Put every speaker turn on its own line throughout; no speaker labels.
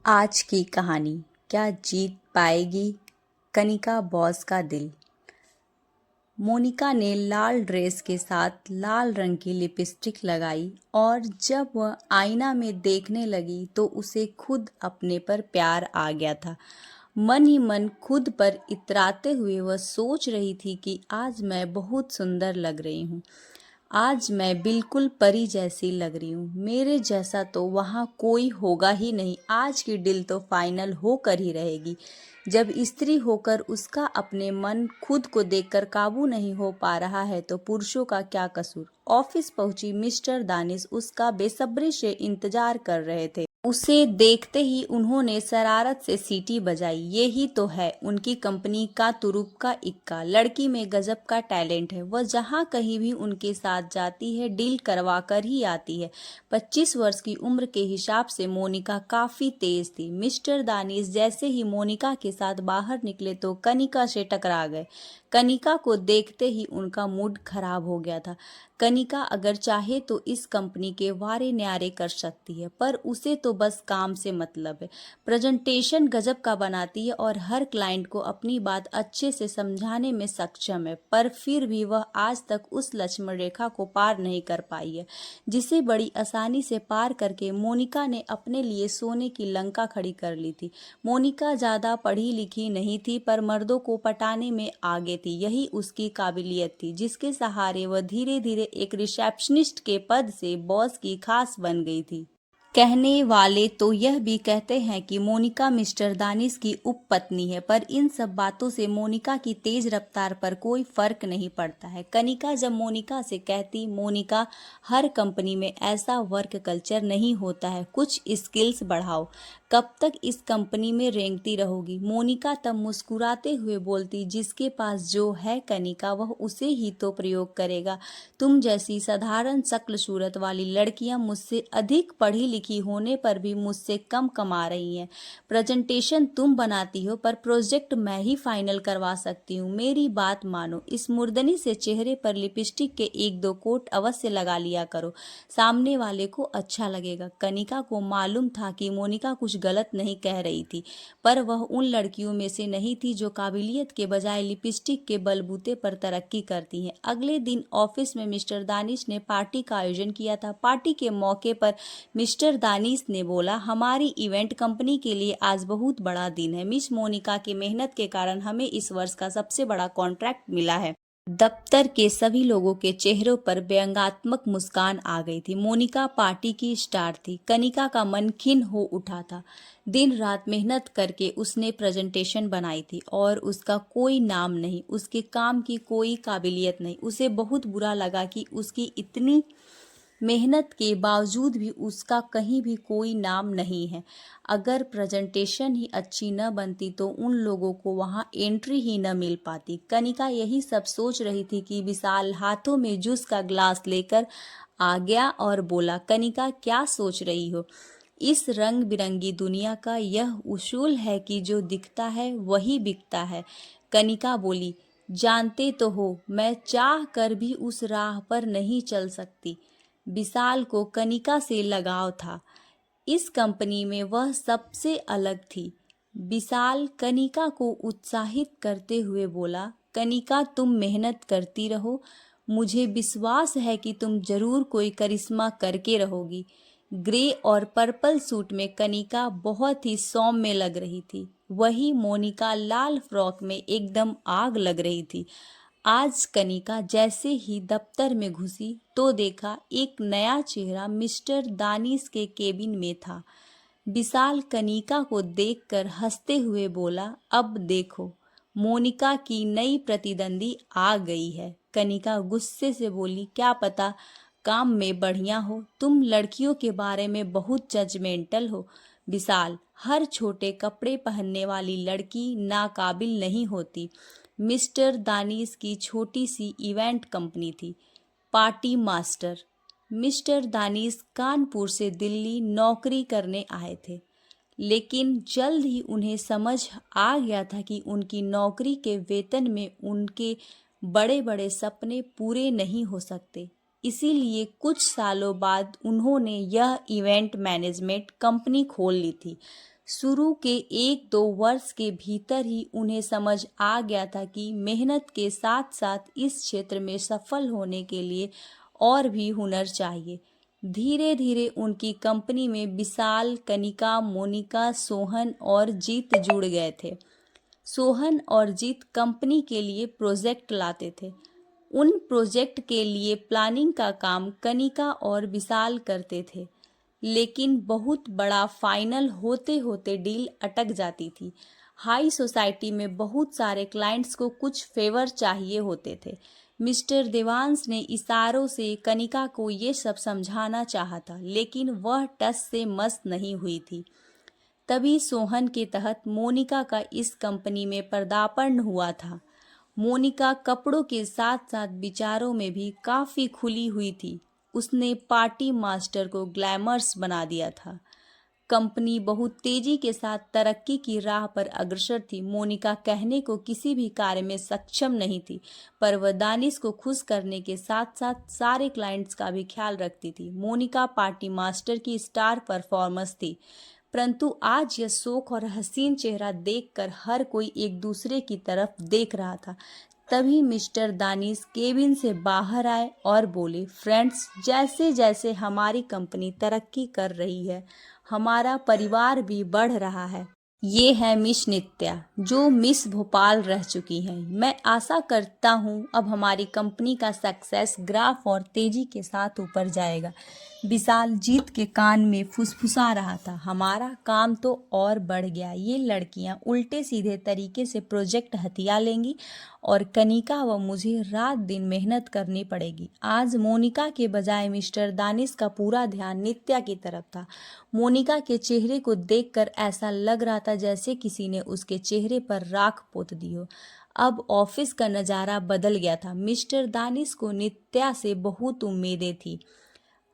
आज की कहानी, क्या जीत पाएगी कनिका बॉस का दिल। मोनिका ने लाल ड्रेस के साथ लाल रंग की लिपस्टिक लगाई और जब वह आईना में देखने लगी तो उसे खुद अपने पर प्यार आ गया था। मन ही मन खुद पर इतराते हुए वह सोच रही थी कि आज मैं बहुत सुंदर लग रही हूँ। आज मैं बिल्कुल परी जैसी लग रही हूँ। मेरे जैसा तो वहाँ कोई होगा ही नहीं। आज की डील तो फाइनल होकर ही रहेगी। जब स्त्री होकर उसका अपने मन खुद को देखकर काबू नहीं हो पा रहा है तो पुरुषों का क्या कसूर। ऑफिस पहुंची मिस्टर दानिश उसका बेसब्री से इंतजार कर रहे थे। उसे देखते ही उन्होंने शरारत से सीटी बजाई। ये ही तो है उनकी कंपनी का तुरुप का इक्का। लड़की में गजब का टैलेंट है। वह जहाँ कहीं भी उनके साथ जाती है डील करवा कर ही आती है। 25 वर्ष की उम्र के हिसाब से मोनिका काफी तेज थी। मिस्टर दानिश जैसे ही मोनिका के साथ बाहर निकले तो कनिका से टकरा गए। कनिका को देखते ही उनका मूड खराब हो गया था। कनिका अगर चाहे तो इस कंपनी के वारे न्यारे कर सकती है, पर उसे तो बस काम से मतलब है। प्रेजेंटेशन गजब का बनाती है और हर क्लाइंट को अपनी बात अच्छे से समझाने में सक्षम है, पर फिर भी वह आज तक उस लक्ष्मण रेखा को पार नहीं कर पाई है जिसे बड़ी आसानी से पार करके मोनिका ने अपने लिए सोने की लंका खड़ी कर ली थी। मोनिका ज्यादा पढ़ी लिखी नहीं थी, पर मर्दों को पटाने में आगे थी। यही उसकी काबिलियत थी जिसके सहारे वह धीरे धीरे एक रिसेप्शनिस्ट के पद से बॉस की खास बन गई थी। कहने वाले तो यह भी कहते हैं कि मोनिका मिस्टर दानिश की उपपत्नी है, पर इन सब बातों से मोनिका की तेज रफ्तार पर कोई फर्क नहीं पड़ता है। कनिका जब मोनिका से कहती, मोनिका हर कंपनी में ऐसा वर्क कल्चर नहीं होता है, कुछ स्किल्स बढ़ाओ, कब तक इस कंपनी में रेंगती रहोगी। मोनिका तब मुस्कुराते हुए बोलती, जिसके पास जो है कनिका वह उसे ही तो प्रयोग करेगा। तुम जैसी साधारण शक्ल सूरत वाली लड़कियां मुझसे अधिक पढ़ी लिखी होने पर भी मुझसे कम कमा रही हैं। प्रेजेंटेशन तुम बनाती हो पर प्रोजेक्ट मैं ही फाइनल करवा सकती हूँ। मेरी बात मानो। इस मुर्दनी से चेहरे पर लिपस्टिक के एक दो कोट अवश्य लगा लिया करो, सामने वाले को अच्छा लगेगा। कनिका को मालूम था कि मोनिका कुछ गलत नहीं कह रही थी, पर वह उन लड़कियों में से नहीं थी जो काबिलियत के बजाय लिपस्टिक के बलबूते पर तरक्की करती हैं। अगले दिन ऑफिस में मिस्टर दानिश ने पार्टी का आयोजन किया था। पार्टी के मौके पर मिस्टर दानिश ने बोला, हमारी इवेंट कंपनी के लिए आज बहुत बड़ा दिन है। मिस मोनिका की मेहनत के कारण हमें इस वर्ष का सबसे बड़ा कॉन्ट्रैक्ट मिला है। दफ्तर के सभी लोगों के चेहरों पर व्यंग्यात्मक मुस्कान आ गई थी। मोनिका पार्टी की स्टार थी। कनिका का मन खिन्न हो उठा था। दिन रात मेहनत करके उसने प्रेजेंटेशन बनाई थी और उसका कोई नाम नहीं, उसके काम की कोई काबिलियत नहीं। उसे बहुत बुरा लगा कि उसकी इतनी मेहनत के बावजूद भी उसका कहीं भी कोई नाम नहीं है। अगर प्रेजेंटेशन ही अच्छी न बनती तो उन लोगों को वहां एंट्री ही न मिल पाती। कनिका यही सब सोच रही थी कि विशाल हाथों में जूस का ग्लास लेकर आ गया और बोला, कनिका क्या सोच रही हो? इस रंग बिरंगी दुनिया का यह उसूल है कि जो दिखता है वही बिकता है। कनिका बोली, जानते तो हो मैं चाह कर भी उस राह पर नहीं चल सकती। विशाल को कनिका से लगाव था। इस कंपनी में वह सबसे अलग थी। विशाल कनिका को उत्साहित करते हुए बोला, कनिका तुम मेहनत करती रहो, मुझे विश्वास है कि तुम जरूर कोई करिश्मा करके रहोगी। ग्रे और पर्पल सूट में कनिका बहुत ही सौम्य लग रही थी। वही मोनिका लाल फ्रॉक में एकदम आग लग रही थी। आज कनिका जैसे ही दफ्तर में घुसी तो देखा एक नया चेहरा मिस्टर दानिश के केबिन में था। विशाल कनिका को देखकर हंसते हुए बोला, अब देखो मोनिका की नई प्रतिद्वंदी आ गई है। कनिका गुस्से से बोली, क्या पता काम में बढ़िया हो, तुम लड़कियों के बारे में बहुत जजमेंटल हो। विशाल, हर छोटे कपड़े पहनने वाली लड़की नाकाबिल नहीं होती। मिस्टर दानिश की छोटी सी इवेंट कंपनी थी, party master. Mister Danish Kanpur से दिल्ली नौकरी करने आए थे, लेकिन जल्द ही उन्हें समझ आ गया था कि उनकी नौकरी के वेतन में उनके बड़े बड़े सपने पूरे नहीं हो सकते। इसीलिए कुछ सालों बाद उन्होंने यह इवेंट मैनेजमेंट कंपनी खोल ली थी। शुरू के 1-2 वर्ष के भीतर ही उन्हें समझ आ गया था कि मेहनत के साथ साथ इस क्षेत्र में सफल होने के लिए और भी हुनर चाहिए। धीरे धीरे उनकी कंपनी में विशाल, कनिका, मोनिका, सोहन और जीत जुड़ गए थे। सोहन और जीत कंपनी के लिए प्रोजेक्ट लाते थे। उन प्रोजेक्ट के लिए प्लानिंग का काम कनिका और विशाल करते थे, लेकिन बहुत बड़ा फाइनल होते होते डील अटक जाती थी। हाई सोसाइटी में बहुत सारे क्लाइंट्स को कुछ फेवर चाहिए होते थे। मिस्टर देवांश ने इशारों से कनिका को ये सब समझाना चाहा था, लेकिन वह टस से मस नहीं हुई थी। तभी सोहन के तहत मोनिका का इस कंपनी में पदार्पण हुआ था। मोनिका कपड़ों के साथ साथ विचारों में भी काफ़ी खुली हुई थी। उसने पार्टी मास्टर को ग्लैमरस बना दिया था। कंपनी बहुत तेजी के साथ तरक्की की राह पर अग्रसर थी। मोनिका कहने को किसी भी कार्य में सक्षम नहीं थी, पर वह दानिश को खुश करने के साथ साथ सारे क्लाइंट्स का भी ख्याल रखती थी। मोनिका पार्टी मास्टर की स्टार परफॉर्मर्स थी, परंतु आज यह शोक और हसीन चेहरा देखकर हर कोई एक दूसरे की तरफ देख रहा था। तभी मिस्टर दानिश केबिन से बाहर आए और बोले, फ्रेंड्स, जैसे जैसे हमारी कंपनी तरक्की कर रही है, हमारा परिवार भी बढ़ रहा है। ये है मिस नित्या, जो मिस भोपाल रह चुकी हैं। मैं आशा करता हूँ अब हमारी कंपनी का सक्सेस ग्राफ और तेजी के साथ ऊपर जाएगा। विशाल जीत के कान में फुसफुसा रहा था, हमारा काम तो और बढ़ गया। ये लड़कियां उल्टे सीधे तरीके से प्रोजेक्ट हथिया लेंगी और कनिका व मुझे रात दिन मेहनत करनी पड़ेगी। आज मोनिका के बजाय मिस्टर दानिश का पूरा ध्यान नित्या की तरफ था। मोनिका के चेहरे को देखकर ऐसा लग रहा था जैसे किसी ने उसके चेहरे पर राख पोत दी हो। अब ऑफिस का नज़ारा बदल गया था। मिस्टर दानिश को नित्या से बहुत उम्मीदें थी।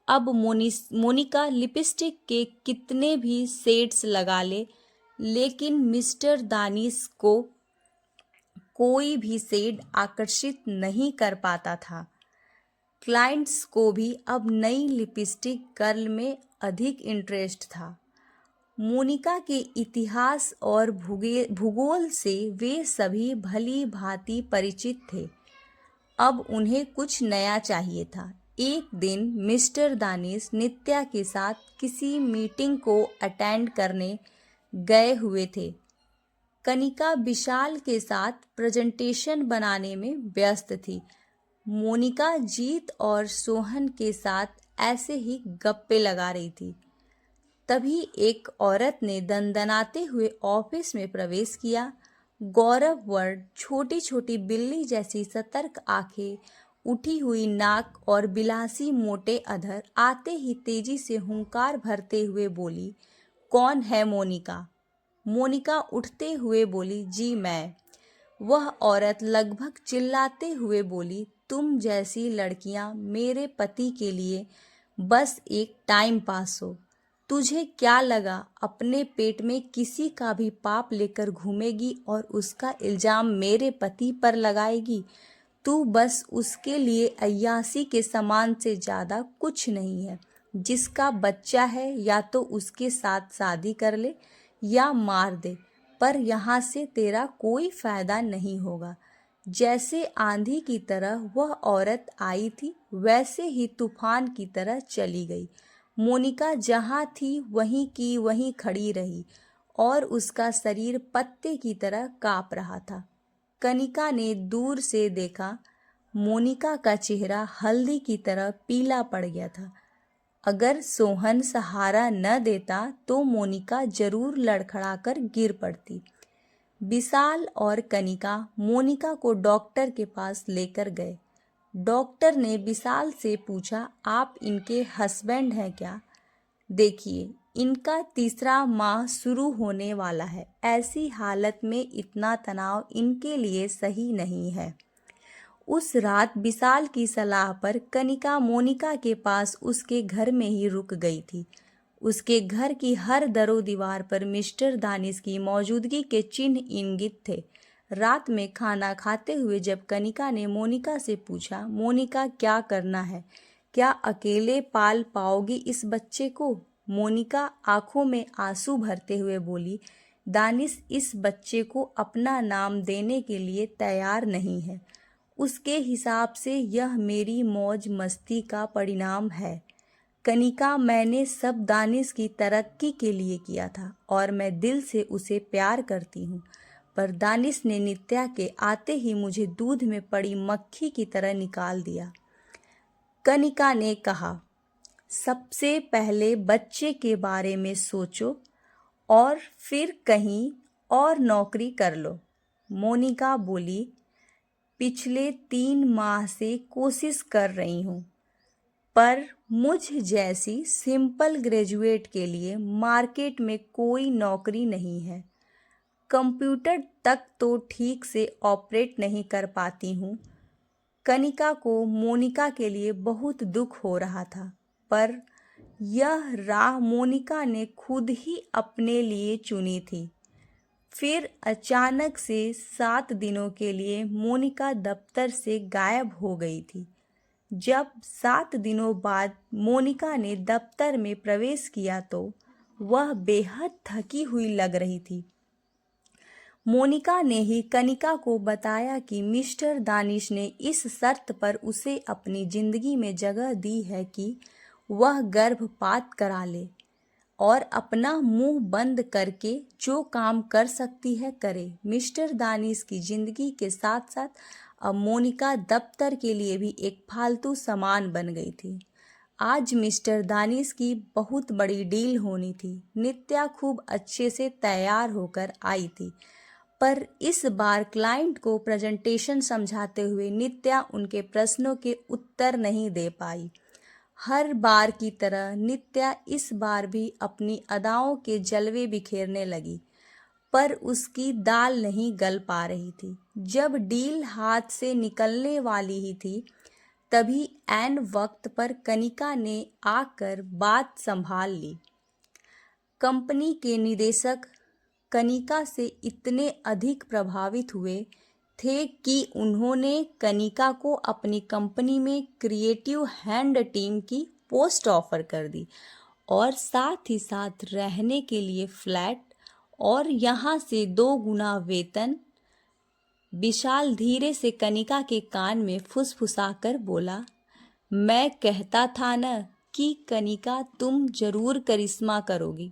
अब मोनिका लिपस्टिक के कितने भी शेड्स लगा ले, लेकिन मिस्टर दानिश को कोई भी शेड आकर्षित नहीं कर पाता था। क्लाइंट्स को भी अब नई लिपस्टिक गर्ल में अधिक इंटरेस्ट था। मोनिका के इतिहास और भूगोल से वे सभी भली भांति परिचित थे। अब उन्हें कुछ नया चाहिए था। एक दिन मिस्टर दानिश नित्या के साथ किसी मीटिंग को अटेंड करने गए हुए थे। कनिका विशाल के साथ प्रेजेंटेशन बनाने में व्यस्त थी। मोनिका जीत और सोहन के साथ ऐसे ही गप्पे लगा रही थी। तभी एक औरत ने दनदनाते हुए ऑफिस में प्रवेश किया। गौरव वर्ड, छोटी छोटी बिल्ली जैसी सतर्क आंखें, उठी हुई नाक और बिलासी मोटे अधर, आते ही तेजी से हुंकार भरते हुए बोली, कौन है मोनिका? मोनिका उठते हुए बोली, जी मैं। वह औरत लगभग चिल्लाते हुए बोली, तुम जैसी लड़कियां मेरे पति के लिए बस एक टाइम पास हो। तुझे क्या लगा अपने पेट में किसी का भी पाप लेकर घूमेगी और उसका इल्जाम मेरे पति पर लगाएगी? तू बस उसके लिए अय्यासी के सामान से ज़्यादा कुछ नहीं है। जिसका बच्चा है या तो उसके साथ शादी कर ले या मार दे, पर यहाँ से तेरा कोई फ़ायदा नहीं होगा। जैसे आंधी की तरह वह औरत आई थी, वैसे ही तूफान की तरह चली गई। मोनिका जहाँ थी वहीं की वहीं खड़ी रही और उसका शरीर पत्ते की तरह काँप रहा था। कनिका ने दूर से देखा, मोनिका का चेहरा हल्दी की तरह पीला पड़ गया था। अगर सोहन सहारा न देता तो मोनिका जरूर लड़खड़ाकर गिर पड़ती। विशाल और कनिका मोनिका को डॉक्टर के पास लेकर गए। डॉक्टर ने विशाल से पूछा, आप इनके हस्बैंड हैं क्या? देखिए, इनका तीसरा माह शुरू होने वाला है। ऐसी हालत में इतना तनाव इनके लिए सही नहीं है। उस रात विशाल की सलाह पर कनिका मोनिका के पास उसके घर में ही रुक गई थी। उसके घर की हर दरो दीवार पर मिस्टर दानिश की मौजूदगी के चिन्ह इंगित थे। रात में खाना खाते हुए जब कनिका ने मोनिका से पूछा, मोनिका क्या करना है, क्या अकेले पाल पाओगी इस बच्चे को? मोनिका आंखों में आंसू भरते हुए बोली, दानिश इस बच्चे को अपना नाम देने के लिए तैयार नहीं है। उसके हिसाब से यह मेरी मौज मस्ती का परिणाम है। कनिका, मैंने सब दानिश की तरक्की के लिए किया था और मैं दिल से उसे प्यार करती हूँ, पर दानिश ने नित्या के आते ही मुझे दूध में पड़ी मक्खी की तरह निकाल दिया। कनिका ने कहा, सबसे पहले बच्चे के बारे में सोचो और फिर कहीं और नौकरी कर लो। मोनिका बोली, पिछले 3 माह से कोशिश कर रही हूँ, पर मुझ जैसी सिंपल ग्रेजुएट के लिए मार्केट में कोई नौकरी नहीं है। कंप्यूटर तक तो ठीक से ऑपरेट नहीं कर पाती हूँ। कनिका को मोनिका के लिए बहुत दुख हो रहा था, पर यह राह मोनिका ने खुद ही अपने लिए चुनी थी। फिर अचानक से 7 दिनों के लिए मोनिका दफ्तर से गायब हो गई थी। जब 7 दिनों बाद मोनिका ने दफ्तर में प्रवेश किया तो वह बेहद थकी हुई लग रही थी। मोनिका ने ही कनिका को बताया कि मिस्टर दानिश ने इस शर्त पर उसे अपनी जिंदगी में जगह दी है कि वह गर्भपात करा ले और अपना मुंह बंद करके जो काम कर सकती है करे। मिस्टर दानिश की जिंदगी के साथ साथ अब मोनिका दफ्तर के लिए भी एक फालतू सामान बन गई थी। आज मिस्टर दानिश की बहुत बड़ी डील होनी थी। नित्या खूब अच्छे से तैयार होकर आई थी, पर इस बार क्लाइंट को प्रेजेंटेशन समझाते हुए नित्या उनके प्रश्नों के उत्तर नहीं दे पाई। हर बार की तरह नित्या इस बार भी अपनी अदाओं के जलवे बिखेरने लगी, पर उसकी दाल नहीं गल पा रही थी। जब डील हाथ से निकलने वाली ही थी, तभी ऐन वक्त पर कनिका ने आकर बात संभाल ली। कंपनी के निदेशक कनिका से इतने अधिक प्रभावित हुए थे कि उन्होंने कनिका को अपनी कंपनी में क्रिएटिव हैंड टीम की पोस्ट ऑफर कर दी और साथ ही साथ रहने के लिए फ्लैट और यहाँ से 2 गुना वेतन। विशाल धीरे से कनिका के कान में फुसफुसाकर बोला, मैं कहता था न कि कनिका तुम जरूर करिश्मा करोगी।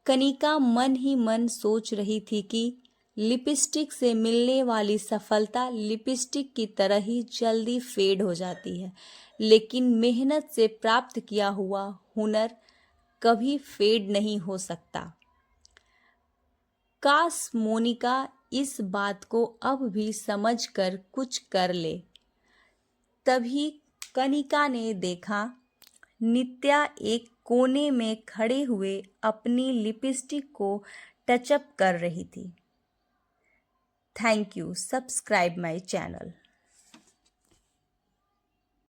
कनिका मन ही मन सोच रही थी कि लिपस्टिक से मिलने वाली सफलता लिपस्टिक की तरह ही जल्दी फेड हो जाती है, लेकिन मेहनत से प्राप्त किया हुआ हुनर कभी फेड नहीं हो सकता। काश मोनिका इस बात को अब भी समझकर कुछ कर ले। तभी कनिका ने देखा नित्या एक कोने में खड़े हुए अपनी लिपस्टिक को टचअप कर रही थी। Thank you. Subscribe my channel.